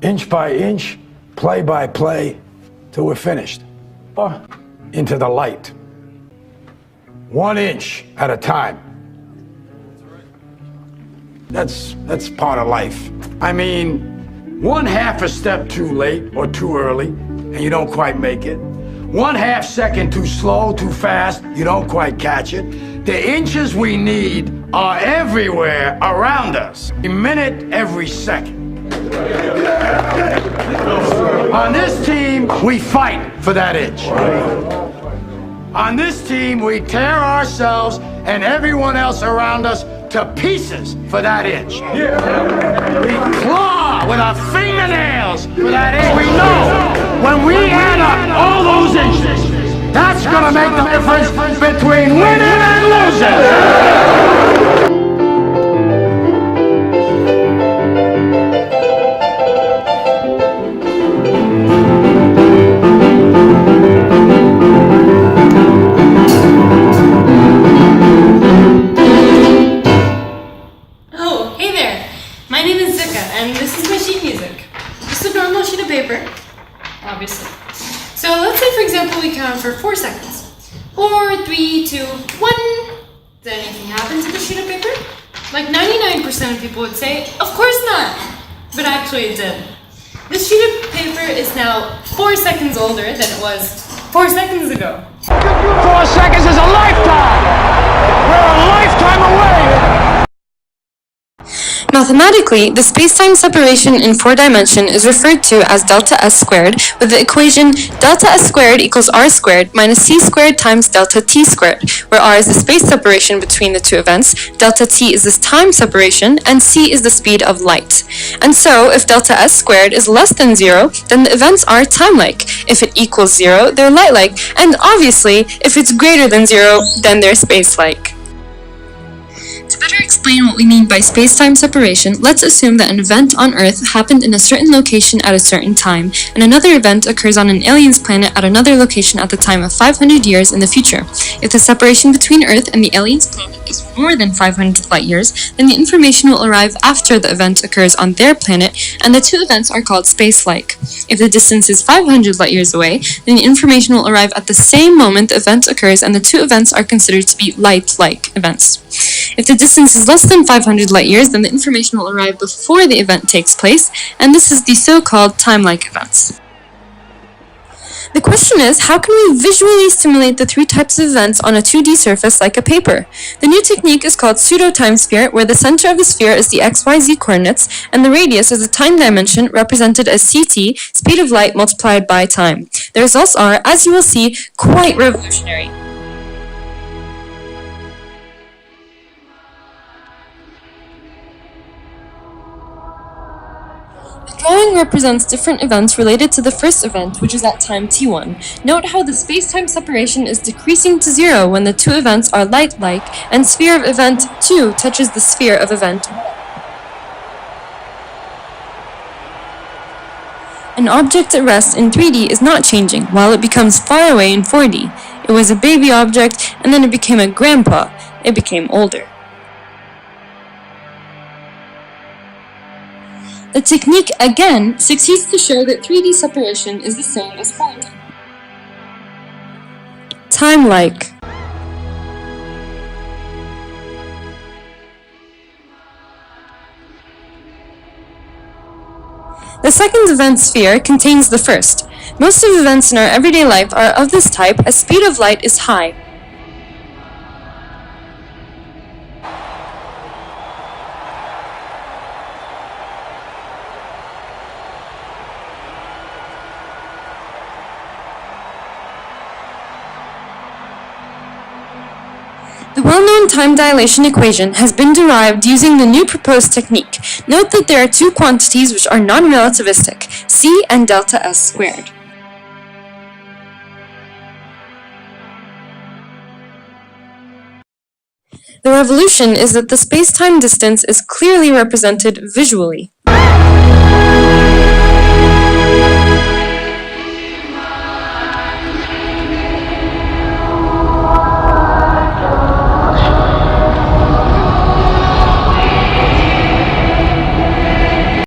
inch by inch, play by play, till we're finished. Or into the light. 1 inch at a time. That's part of life. I mean, 1/2 a step too late or too early, and you don't quite make it. 1/2 second too slow, too fast, you don't quite catch it. The inches we need are everywhere around us, a minute every second. On this team, we fight for that inch. On this team, we tear ourselves and everyone else around us to pieces for that inch. We claw with our fingernails for that inch. We know when we add up all those inches, that's gonna make the difference between winning and losing. Oh, hey there! My name is Zuka, and this is my sheet music. Just a normal sheet of paper, obviously. So let's say, for example, we count for 4 seconds. 4, 3, 2, 1. Did anything happen to the sheet of paper? Like 99% of people would say, of course not! But actually it did. This sheet of paper is now 4 seconds older than it was 4 seconds ago. 4 seconds is a lifetime! We're a lifetime away! Mathematically, the space-time separation in 4 dimension is referred to as delta S squared with the equation delta S squared equals R squared minus C squared times delta T squared, where R is the space separation between the two events, delta T is the time separation, and C is the speed of light. And so, if delta S squared is less than 0, then the events are time-like. If it equals 0, they're light-like, and obviously, if it's greater than 0, then they're space-like. To better explain what we mean by space-time separation, let's assume that an event on Earth happened in a certain location at a certain time, and another event occurs on an alien's planet at another location at the time of 500 years in the future. If the separation between Earth and the alien's planet is more than 500 light years, then the information will arrive after the event occurs on their planet, and the two events are called space-like. If the distance is 500 light years away, then the information will arrive at the same moment the event occurs, and the two events are considered to be light-like events. If the distance is less than 500 light years, then the information will arrive before the event takes place, and this is the so-called time-like events. The question is, how can we visually simulate the 3 types of events on a 2D surface like a paper? The new technique is called pseudo-timesphere, where the center of the sphere is the XYZ coordinates, and the radius is the time dimension represented as ct, speed of light multiplied by time. The results are, as you will see, quite revolutionary. The drawing represents different events related to the first event, which is at time t1. Note how the space-time separation is decreasing to 0 when the two events are light-like, and sphere of event 2 touches the sphere of event 1. An object at rest in 3D is not changing, while it becomes far away in 4D. It was a baby object, and then it became a grandpa. It became older. The technique, again, succeeds to show that 3D separation is the same as 4D. Time-like. The second event sphere contains the first. Most of the events in our everyday life are of this type as speed of light is high. The well-known time dilation equation has been derived using the new proposed technique. Note that there are 2 quantities which are non-relativistic, c and delta S squared. The revolution is that the space-time distance is clearly represented visually.